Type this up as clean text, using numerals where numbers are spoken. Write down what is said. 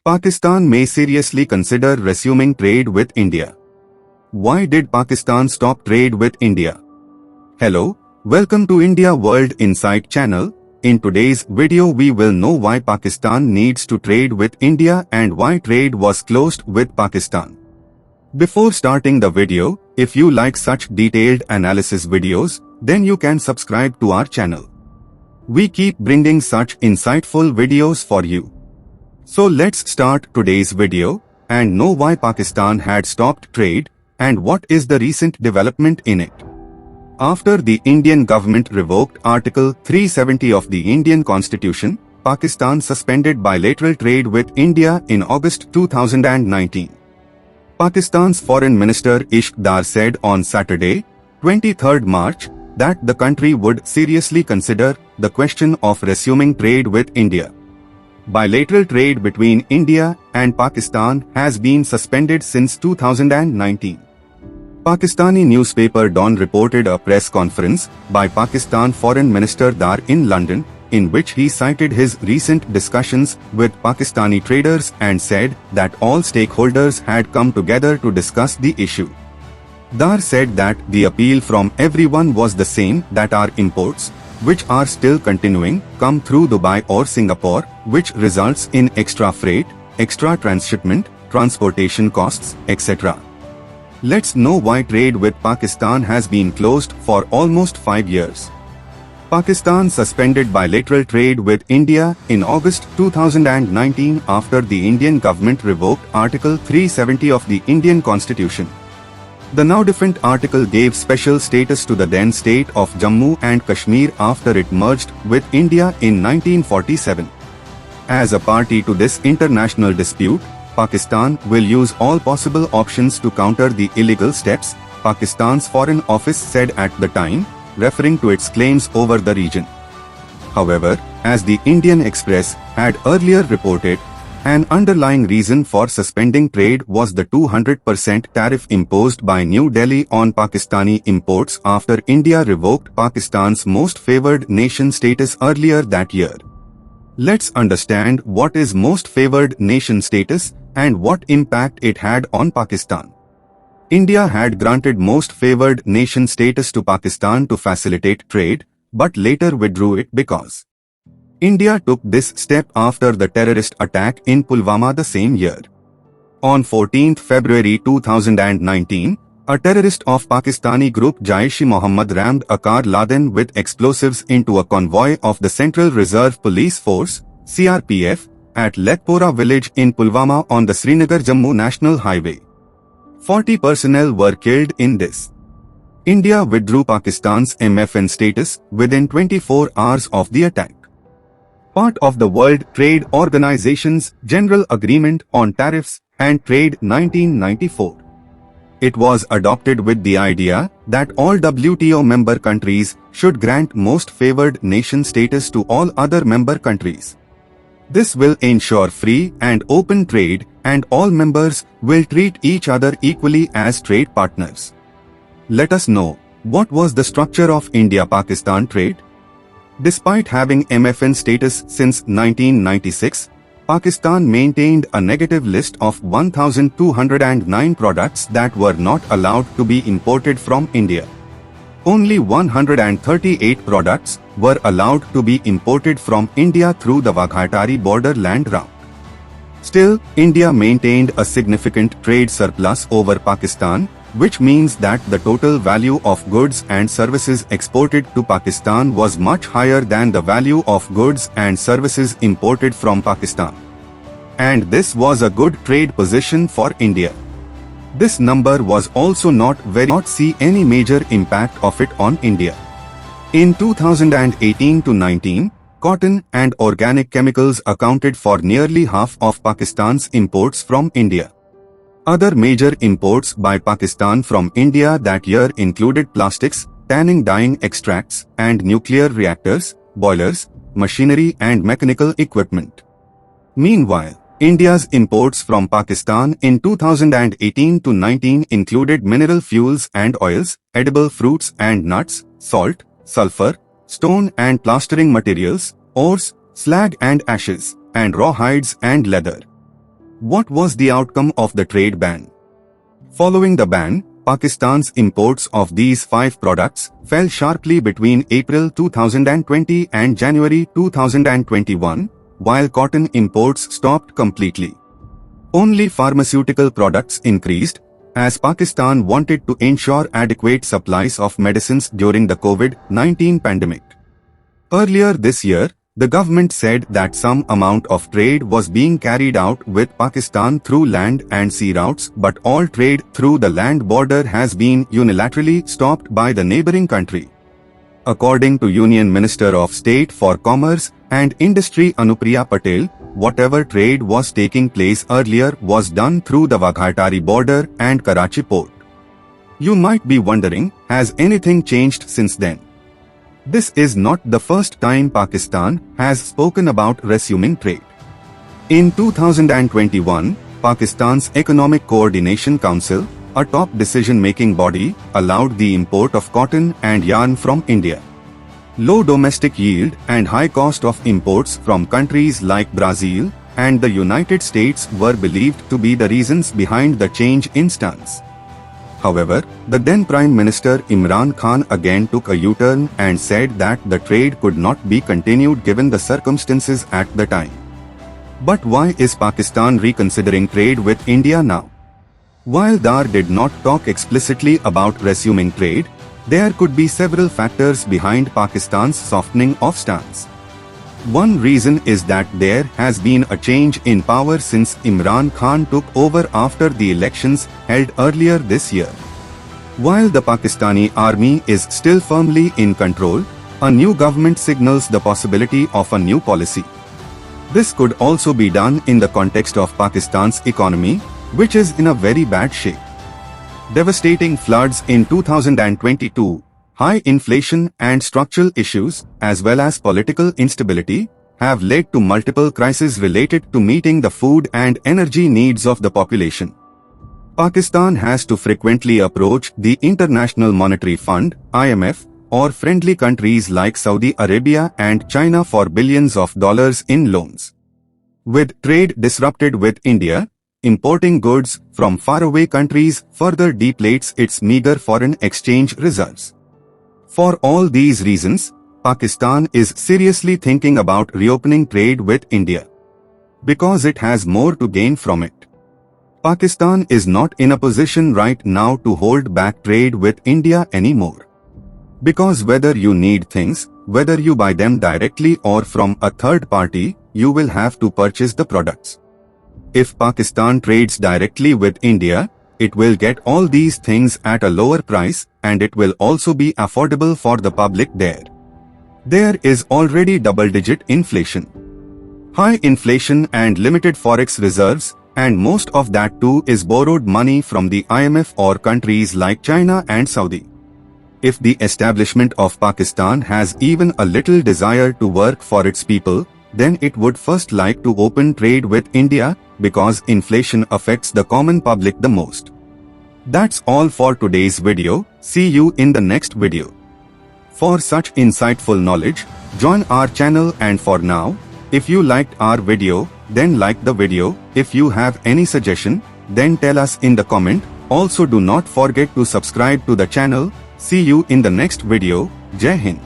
Pakistan may seriously consider resuming trade with India. Why did Pakistan stop trade with India? Hello, welcome to India World Insight channel. In today's video we will know why Pakistan needs to trade with India and why trade was closed with Pakistan. Before starting the video, if you like such detailed analysis videos, then you can subscribe to our channel. We keep bringing such insightful videos for you. So let's start today's video and know why Pakistan had stopped trade and what is the recent development in it. After the Indian government revoked Article 370 of the Indian Constitution, Pakistan suspended bilateral trade with India in August 2019. Pakistan's Foreign Minister Ishaq Dar said on Saturday, 23rd March, that the country would seriously consider the question of resuming trade with India. Bilateral trade between India and Pakistan has been suspended since 2019. Pakistani newspaper Dawn reported a press conference by Pakistan Foreign Minister Dar in London, in which he cited his recent discussions with Pakistani traders and said that all stakeholders had come together to discuss the issue. Dar said that the appeal from everyone was the same, that our imports, which are still continuing, come through Dubai or Singapore, which results in extra freight, extra transshipment, transportation costs, etc. Let's know why trade with Pakistan has been closed for almost 5 years. Pakistan suspended bilateral trade with India in August 2019 after the Indian government revoked Article 370 of the Indian Constitution. The now defunct article gave special status to the then state of Jammu and Kashmir after it merged with India in 1947. As a party to this international dispute, Pakistan will use all possible options to counter the illegal steps, Pakistan's Foreign Office said at the time, referring to its claims over the region. However, as the Indian Express had earlier reported, an underlying reason for suspending trade was the 200% tariff imposed by New Delhi on Pakistani imports after India revoked Pakistan's most favored nation status earlier that year. Let's understand what is most favored nation status and what impact it had on Pakistan. India had granted most favored nation status to Pakistan to facilitate trade, but later withdrew it because India took this step after the terrorist attack in Pulwama the same year. On 14 February 2019, a terrorist of Pakistani group Jaish-e-Mohammed rammed a car laden with explosives into a convoy of the Central Reserve Police Force (CRPF) at Lekpora village in Pulwama on the Srinagar-Jammu National Highway. 40 personnel were killed in this. India withdrew Pakistan's MFN status within 24 hours of the attack. Part of the World Trade Organization's General Agreement on Tariffs and Trade 1994. It was adopted with the idea that all WTO member countries should grant most favored nation status to all other member countries. This will ensure free and open trade and all members will treat each other equally as trade partners. Let us know, what was the structure of India-Pakistan trade? Despite having MFN status since 1996, Pakistan maintained a negative list of 1,209 products that were not allowed to be imported from India. Only 138 products were allowed to be imported from India through the Waghatari border land route. Still, India maintained a significant trade surplus over Pakistan, which means that the total value of goods and services exported to Pakistan was much higher than the value of goods and services imported from Pakistan. And this was a good trade position for India. This number was also not see any major impact of it on India. In 2018-19, cotton and organic chemicals accounted for nearly half of Pakistan's imports from India. Other major imports by Pakistan from India that year included plastics, tanning dyeing extracts, and nuclear reactors, boilers, machinery and mechanical equipment. Meanwhile, India's imports from Pakistan in 2018-19 included mineral fuels and oils, edible fruits and nuts, salt, sulfur, stone and plastering materials, ores, slag and ashes, and raw hides and leather. What was the outcome of the trade ban? Following the ban, Pakistan's imports of these 5 products fell sharply between April 2020 and January 2021, while cotton imports stopped completely. Only pharmaceutical products increased, as Pakistan wanted to ensure adequate supplies of medicines during the COVID-19 pandemic. Earlier this year, the government said that some amount of trade was being carried out with Pakistan through land and sea routes, but all trade through the land border has been unilaterally stopped by the neighbouring country. According to Union Minister of State for Commerce and Industry Anupriya Patel, whatever trade was taking place earlier was done through the Waghatari border and Karachi port. You might be wondering, has anything changed since then? This is not the first time Pakistan has spoken about resuming trade. In 2021, Pakistan's Economic Coordination Council, a top decision-making body, allowed the import of cotton and yarn from India. Low domestic yield and high cost of imports from countries like Brazil and the United States were believed to be the reasons behind the change in stance. However, the then Prime Minister Imran Khan again took a U-turn and said that the trade could not be continued given the circumstances at the time. But why is Pakistan reconsidering trade with India now? While Dar did not talk explicitly about resuming trade, there could be several factors behind Pakistan's softening of stance. One reason is that there has been a change in power since Imran Khan took over after the elections held earlier this year. While the Pakistani army is still firmly in control, a new government signals the possibility of a new policy. This could also be done in the context of Pakistan's economy, which is in a very bad shape. Devastating floods in 2022, high inflation and structural issues, as well as political instability, have led to multiple crises related to meeting the food and energy needs of the population. Pakistan has to frequently approach the International Monetary Fund, IMF, or friendly countries like Saudi Arabia and China for billions of dollars in loans. With trade disrupted with India, importing goods from faraway countries further depletes its meager foreign exchange reserves. For all these reasons, Pakistan is seriously thinking about reopening trade with India, because it has more to gain from it. Pakistan is not in a position right now to hold back trade with India anymore. Because whether you need things, whether you buy them directly or from a third party, you will have to purchase the products. If Pakistan trades directly with India, it will get all these things at a lower price, and it will also be affordable for the public there. There is already double-digit inflation, high inflation and limited forex reserves, and most of that too is borrowed money from the IMF or countries like China and Saudi. If the establishment of Pakistan has even a little desire to work for its people, then it would first like to open trade with India, because inflation affects the common public the most. That's all for today's video. See you in the next video. For such insightful knowledge, join our channel, and for now, if you liked our video, then like the video. If you have any suggestion, then tell us in the comment. Also do not forget to subscribe to the channel. See you in the next video. Jai Hind.